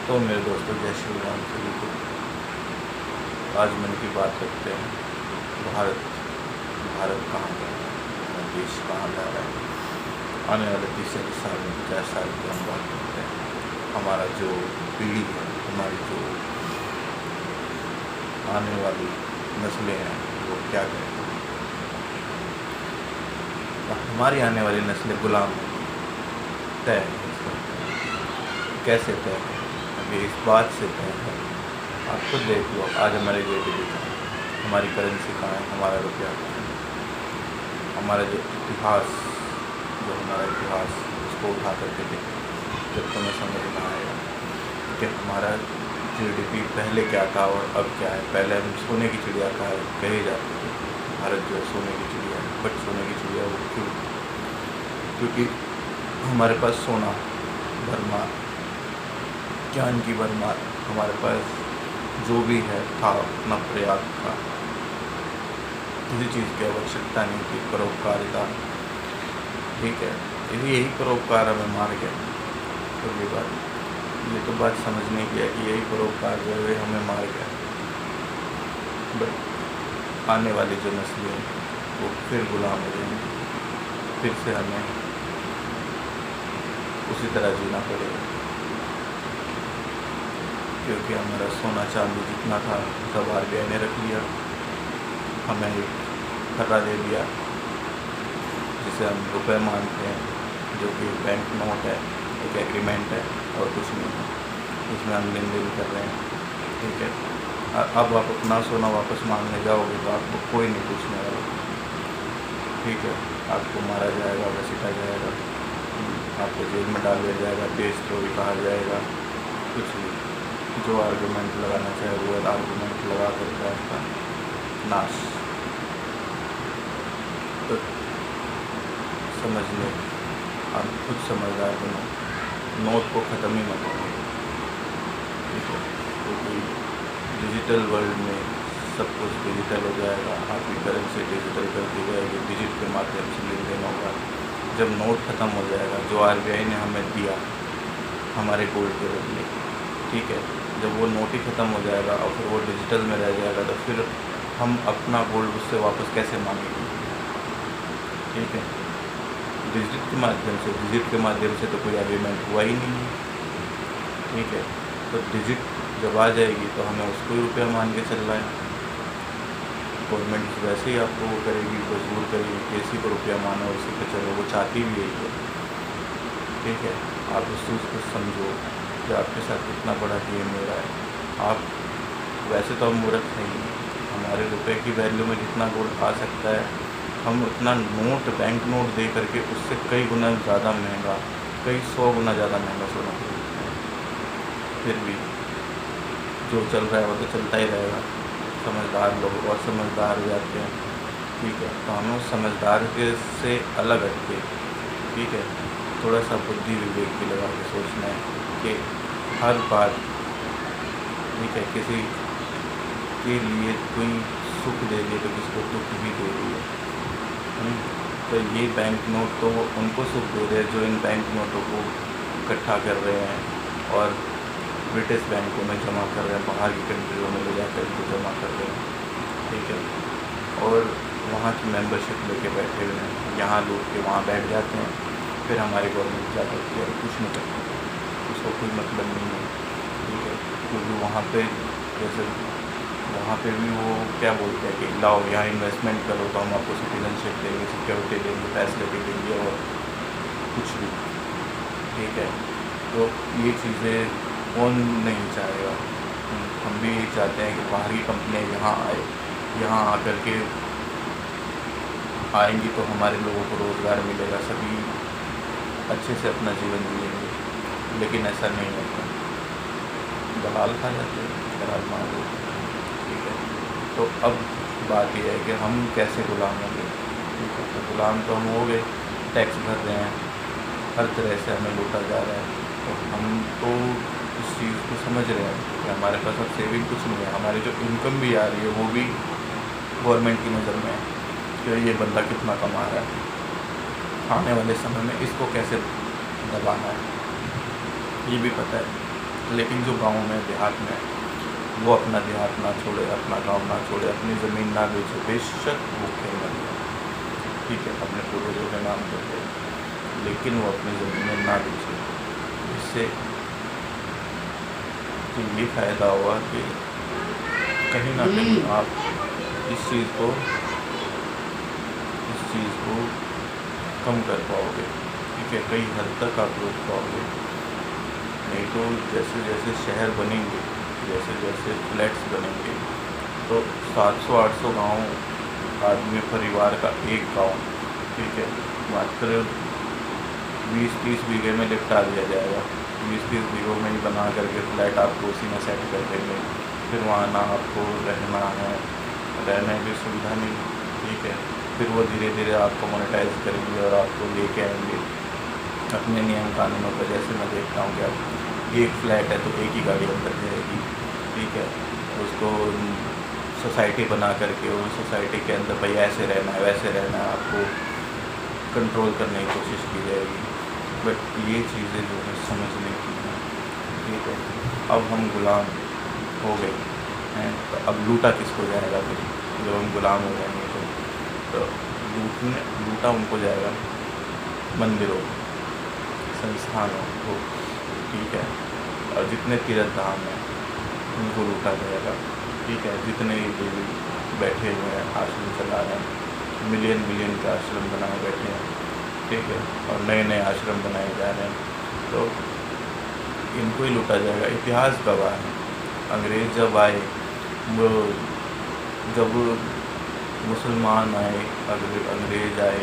तो मेरे दोस्तों, जय श्री राम सभी को। आज मन की बात करते हैं। भारत भारत कहाँ जा रहा है, हमारा देश कहाँ जा रहा है। आने वाले 30 साल में 50 साल की हम बात करते हैं। हमारा जो पीढ़ी है, हमारी जो आने वाली नस्लें हैं, वो क्या करें। हमारी आने वाली नस्लें गुलाम होंगी, तय है इसका। कैसे तय है? अभी इस बात से तय है, आप खुद देख लो। आज हमारी जीडीपी कहाँ है, हमारी करेंसी कहाँ है, हमारा रुपया कहाँ है। हमारा जो इतिहास, जो हमारा इतिहास, उसको उठा करके देखो, जब तुम्हें समझ में आएगा कि हमारा जीडीपी पहले क्या था और अब क्या है। पहले हम सोने की चिड़िया कहे जाते थे। भारत जो है सोने की चिड़िया है, बट सोने की चिड़िया वो क्यों? क्योंकि हमारे पास सोना भरमार, ज्ञान की भरमार, हमारे पास जो भी है था अपना पर्याप्त था। किसी चीज़ की आवश्यकता नहीं थी, परोपकारिता। ठीक है, यही परोपकार हमें मार गया। तो ये तो बात समझने की है कि यही परोपकार जो है हमें मार गया। बट आने वाली जो नस्लें वो फिर गुलाम हो जाएंगी, फिर से हमें उसी तरह जीना पड़ेगा। क्योंकि हमारा सोना चांदी जितना था सब RBI ने रख लिया। हमें एक खर्रा दे दिया जिसे हम रुपए मानते हैं, जो कि बैंक नोट है, एक एग्रीमेंट है और कुछ नहीं है। इसमें हम लेन देन कर रहे हैं। ठीक है, अब आप अपना सोना वापस मांगने जाओगे तो आपको कोई नहीं पूछने वाला। ठीक है, आपको मारा जाएगा, घसीटा जाएगा, आपको जेल में डाल दिया जाएगा, देशद्रोही कहा जाएगा, कुछ भी। जो आर्गूमेंट लगाना चाहे वो आर्गूमेंट लगा करके आपका नाश। तो समझ लो, आप खुद समझदार बनो, नोट को ख़त्म ही मत करो। ठीक है, क्योंकि डिजिटल वर्ल्ड में सब कुछ डिजिटल हो जाएगा। आपकी करेंसी डिजिटल कर दी जाएगी, डिजिट के माध्यम से लेन देन होगा। जब नोट ख़त्म हो जाएगा जो RBI ने हमें दिया हमारे गोल्ड के बदले, ठीक है, जब वो नोट ही ख़त्म हो जाएगा और फिर वो डिजिटल में रह जाएगा, तो फिर हम अपना गोल्ड उससे वापस कैसे मांगेंगे। ठीक है, डिजिट के माध्यम से तो कोई एग्रीमेंट हुआ ही नहीं है। ठीक है, तो डिजिट जब आ जाएगी तो हमें उसको ही रुपया मान के चल रहा है। गवर्नमेंट वैसे ही आपको वो करेगी, मजबूर करेगी कि इसी को रुपया मानो, इसी पे चलो। वो चाहती भी यही है। ठीक है, आप उस चीज़ को समझो कि आपके साथ कितना बड़ा गेम हो रहा है। आप वैसे तो हम मूर्ख नहीं, हमारे रुपए की वैल्यू में जितना गोल्ड आ सकता है, हम उतना नोट, बैंक नोट दे करके उससे कई गुना ज़्यादा महंगा, कई 100 गुना ज़्यादा महंगा सोना खरीदते हैं। फिर भी जो चल रहा है वो तो चलता ही रहेगा। समझदार लोग और समझदार हो जाते हैं। ठीक है, तो हमें उस समझदार के से अलग हट के, ठीक है, थोड़ा सा बुद्धि विवेक भी लगा के सोचना है कि हर बात, ठीक है, किसी के लिए कोई सुख दे रही है तो किसी को दुख भी दे रही है। तो ये बैंक नोट तो उनको सुख दे रहे हैं जो इन बैंक नोटों को इकट्ठा कर रहे हैं और ब्रिटिश बैंकों में जमा कर रहे हैं, बाहर की कंट्रियों में ले जाकर इनको जमा कर रहे हैं। ठीक है, और वहाँ की मेंबरशिप लेके बैठे हुए हैं, यहाँ लूट के वहाँ बैठ जाते हैं। फिर हमारी गवर्नमेंट क्या करती है? कुछ नहीं करती, उसको कोई मतलब नहीं है। ठीक है, क्योंकि वहाँ पे जैसे वहाँ पे भी वो क्या बोलते हैं कि लाओ यहाँ इन्वेस्टमेंट करो तो हम आपको सिटीजनशिप देंगे, सिक्योरिटी देंगे, फैसिलिटी देंगे और कुछ भी। ठीक है, तो ये चीज़ें कौन नहीं चाहेगा। हम भी चाहते हैं कि बाहरी कंपनियाँ यहाँ आए, यहाँ आकर के आएंगी तो हमारे लोगों को रोज़गार मिलेगा, सभी अच्छे से अपना जीवन जिएंगे। लेकिन ऐसा नहीं होता, दलाल खा जाते हैं, दलाल मार देते हैं। ठीक है, तो अब बात यह है कि हम कैसे गुलाम होंगे। ठीक है, तो गुलाम तो हम हो गए, टैक्स भर रहे हैं, हर तरह से हमें लूटा जा रहा है। तो हम तो इस चीज़ को समझ रहे हैं कि हमारे पास अब सेविंग कुछ नहीं है। हमारी जो इनकम भी आ रही है वो भी गवर्नमेंट की नज़र में है कि ये बंदा कितना कमा रहा है। आने वाले समय में इसको कैसे दबाना है ये भी पता है। लेकिन जो गांव में देहात में वो अपना देहात ना छोड़े, अपना गांव ना छोड़े, अपनी ज़मीन ना बेचे, बेशक भूखे मर जाए, ठीक है, अपने पूर्वजों के नाम करते, लेकिन वो अपनी ज़मीनें ना बेचे। इससे तो ये फ़ायदा हुआ कि कहीं ना कहीं आप इस चीज़ को कम कर पाओगे, ठीक है, कई हद तक आप रोक पाओगे। नहीं तो जैसे जैसे शहर बनेंगे, जैसे जैसे फ्लैट्स बनेंगे, तो 700-800 गाँव आदमी परिवार का एक गांव, ठीक है, मात्र 20-30 बीघे में निपटा दिया जाएगा। 20-30 बीघों में ही बना करके फ्लैट आपको उसी में सेट कर देंगे। फिर वहाँ ना आपको रहना है, रहने की सुविधा नहीं, ठीक है। फिर वो धीरे धीरे आपको मोनेटाइज करेंगे और आपको लेके आएंगे अपने नियम कानूनों पर। जैसे मैं देखता हूँ कि अब एक फ्लैट है तो एक ही गाड़ी अंदर जाएगी, ठीक है, उसको सोसाइटी बना करके उस सोसाइटी के अंदर भाई ऐसे रहना है वैसे रहना है, आपको कंट्रोल करने की कोशिश की जाएगी। बट ये चीज़ें जो है समझने की हैं, ठीक है। अब हम गुलाम हो गए हैं तो अब लूटा किसको जाएगा? फिर जब हम गुलाम हो जाएंगे तो लूटा उनको जाएगा, मंदिरों, संस्थानों को, ठीक है, और जितने तीर्थ धाम हैं उनको लूटा जाएगा, ठीक है। जितने देवी बैठे हुए हैं आश्रम चला रहे हैं, मिलियन के आश्रम बनाए बैठे हैं, ठीक है, और नए नए आश्रम बनाए जा रहे हैं, तो इनको ही लूटा जाएगा। इतिहास गवाह है, अंग्रेज़ जब आए, वो जब मुसलमान आए, अंग्रेज़ आए,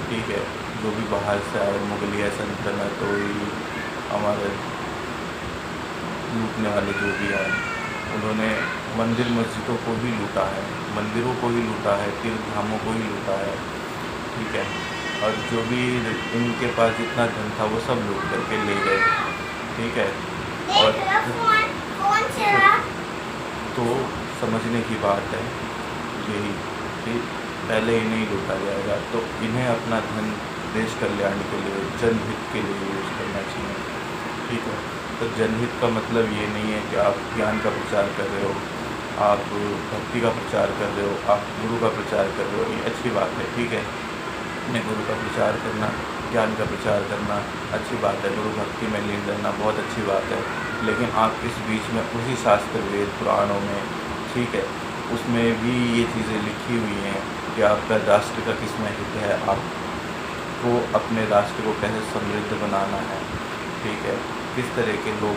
ठीक है, जो भी बाहर से आए, मुगलिया सल्तनत हुई, हमारे लूटने वाले जो भी आए, उन्होंने मंदिर मस्जिदों को ही लूटा है, मंदिरों को ही लूटा है, तीर्थ धामों को ही लूटा है, ठीक है। और जो भी इनके पास जितना धन था वो सब लूट करके ले गए, ठीक है। और तो समझने की बात है यही कि पहले इन्हें लूटा जाएगा, तो इन्हें अपना धन देश कल्याण के लिए, जनहित के लिए यूज़ करना चाहिए, ठीक है। तो जनहित का मतलब ये नहीं है कि आप ज्ञान का प्रचार कर रहे हो, आप भक्ति का प्रचार कर रहे हो, आप गुरु का प्रचार कर रहे हो, ये अच्छी बात है, ठीक है। अपने गुरु का प्रचार करना, ज्ञान का प्रचार करना अच्छी बात है, गुरु भक्ति में लीन रहना बहुत अच्छी बात है। लेकिन आप इस बीच में उसी शास्त्र वेद पुराणों में, ठीक है, उसमें भी ये चीज़ें लिखी हुई हैं कि आपका राष्ट्र का किसमें हित है, आपको अपने राष्ट्र को कैसे समृद्ध बनाना है, ठीक है, किस तरह के लोग